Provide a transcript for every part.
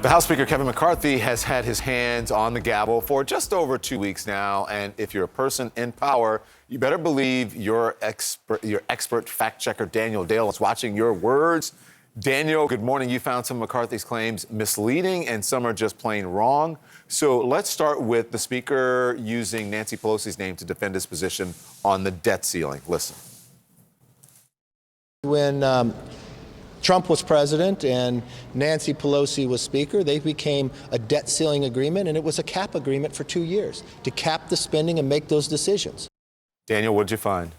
The House Speaker Kevin McCarthy has had his hands on the gavel for just over 2 weeks now, and if you're a person in power, you better believe your expert fact checker Daniel Dale is watching your words. Daniel, good morning. You found some of McCarthy's claims misleading and some are just plain wrong. So let's start with the Speaker using Nancy Pelosi's name to defend his position on the debt ceiling. Listen. When Trump was president and Nancy Pelosi was Speaker, they became a debt ceiling agreement, and it was a cap agreement for 2 years to cap the spending and make those decisions. Daniel, what'd you find?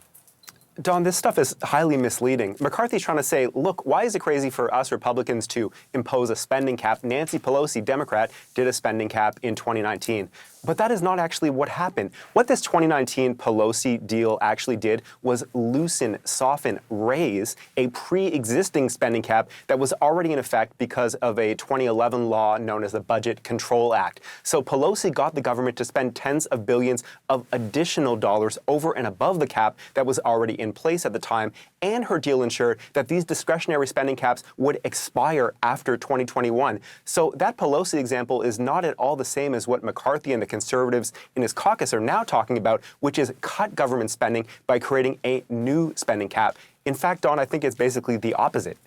Don, this stuff is highly misleading. McCarthy's trying to say, look, why is it crazy for us Republicans to impose a spending cap? Nancy Pelosi, Democrat, did a spending cap in 2019. But that is not actually what happened. What this 2019 Pelosi deal actually did was loosen, soften, raise a pre-existing spending cap that was already in effect because of a 2011 law known as the Budget Control Act. So Pelosi got the government to spend tens of billions of additional dollars over and above the cap that was already in place at the time, and her deal ensured that these discretionary spending caps would expire after 2021. So that Pelosi example is not at all the same as what McCarthy and the conservatives in his caucus are now talking about, which is cut government spending by creating a new spending cap. In fact, Don, I think it's basically the opposite.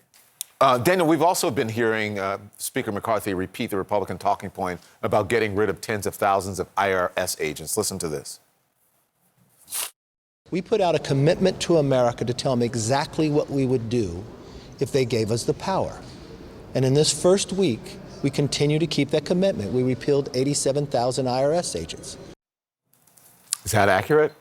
Daniel, we've also been hearing Speaker McCarthy repeat the Republican talking point about getting rid of tens of thousands of IRS agents. Listen to this. We put out a commitment to America to tell them exactly what we would do if they gave us the power. And in this first week, we continue to keep that commitment. We repealed 87,000 IRS agents. Is that accurate?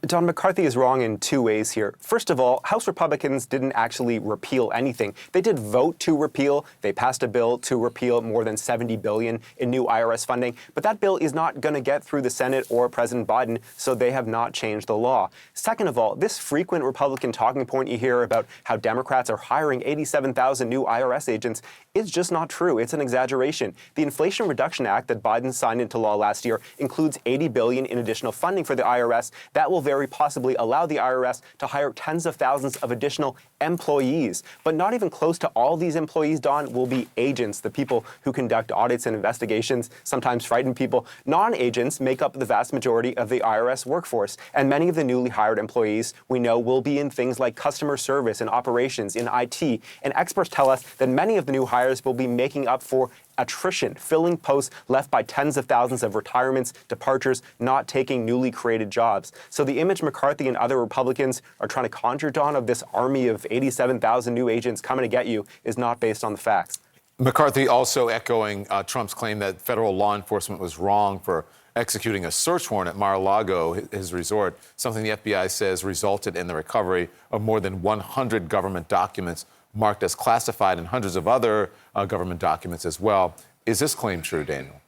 Don, McCarthy is wrong in two ways here. First of all, House Republicans didn't actually repeal anything. They did vote to repeal. They passed a bill to repeal more than $70 billion in new IRS funding. But that bill is not going to get through the Senate or President Biden, so they have not changed the law. Second of all, this frequent Republican talking point you hear about how Democrats are hiring 87,000 new IRS agents is just not true. It's an exaggeration. The Inflation Reduction Act that Biden signed into law last year includes $80 billion in additional funding for the IRS. That will very possibly allow the IRS to hire tens of thousands of additional employees. But not even close to all these employees, Don, will be agents, the people who conduct audits and investigations, sometimes frighten people. Non-agents make up the vast majority of the IRS workforce, and many of the newly hired employees we know will be in things like customer service and operations, in IT. And experts tell us that many of the new hires will be making up for attrition, filling posts left by tens of thousands of retirements, departures, not taking newly created jobs. So the image McCarthy and other Republicans are trying to conjure, Don, of this army of 87,000 new agents coming to get you is not based on the facts. McCarthy also echoing Trump's claim that federal law enforcement was wrong for executing a search warrant at Mar-a-Lago, his resort, something the FBI says resulted in the recovery of more than 100 government documents marked as classified and hundreds of other government documents as well. Is this claim true, Daniel?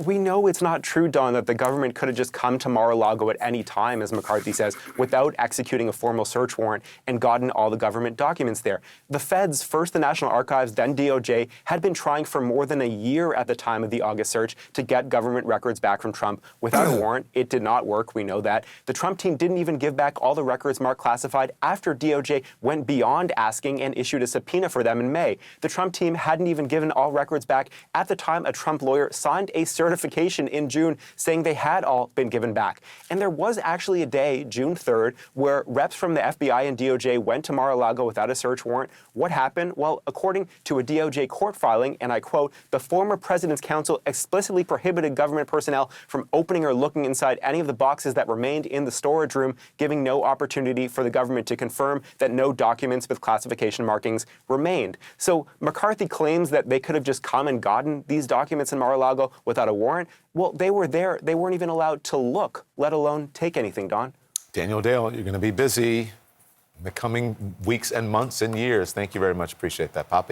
We know it's not true, Don, that the government could have just come to Mar-a-Lago at any time, as McCarthy says, without executing a formal search warrant and gotten all the government documents there. The feds, first the National Archives, then DOJ, had been trying for more than a year at the time of the August search to get government records back from Trump. Without a warrant, it did not work. We know that. The Trump team didn't even give back all the records marked classified after DOJ went beyond asking and issued a subpoena for them in May. The Trump team hadn't even given all records back at the time a Trump lawyer signed a certification in June saying they had all been given back. And there was actually a day, June 3rd, where reps from the FBI and DOJ went to Mar-a-Lago without a search warrant. What happened? Well, according to a DOJ court filing, and I quote, the former president's counsel explicitly prohibited government personnel from opening or looking inside any of the boxes that remained in the storage room, giving no opportunity for the government to confirm that no documents with classification markings remained. So McCarthy claims that they could have just come and gotten these documents in Mar-a-Lago without a warrant. Well, they were there. They weren't even allowed to look, let alone take anything, Don. Daniel Dale, you're going to be busy in the coming weeks and months and years. Thank you very much. Appreciate that, Poppy.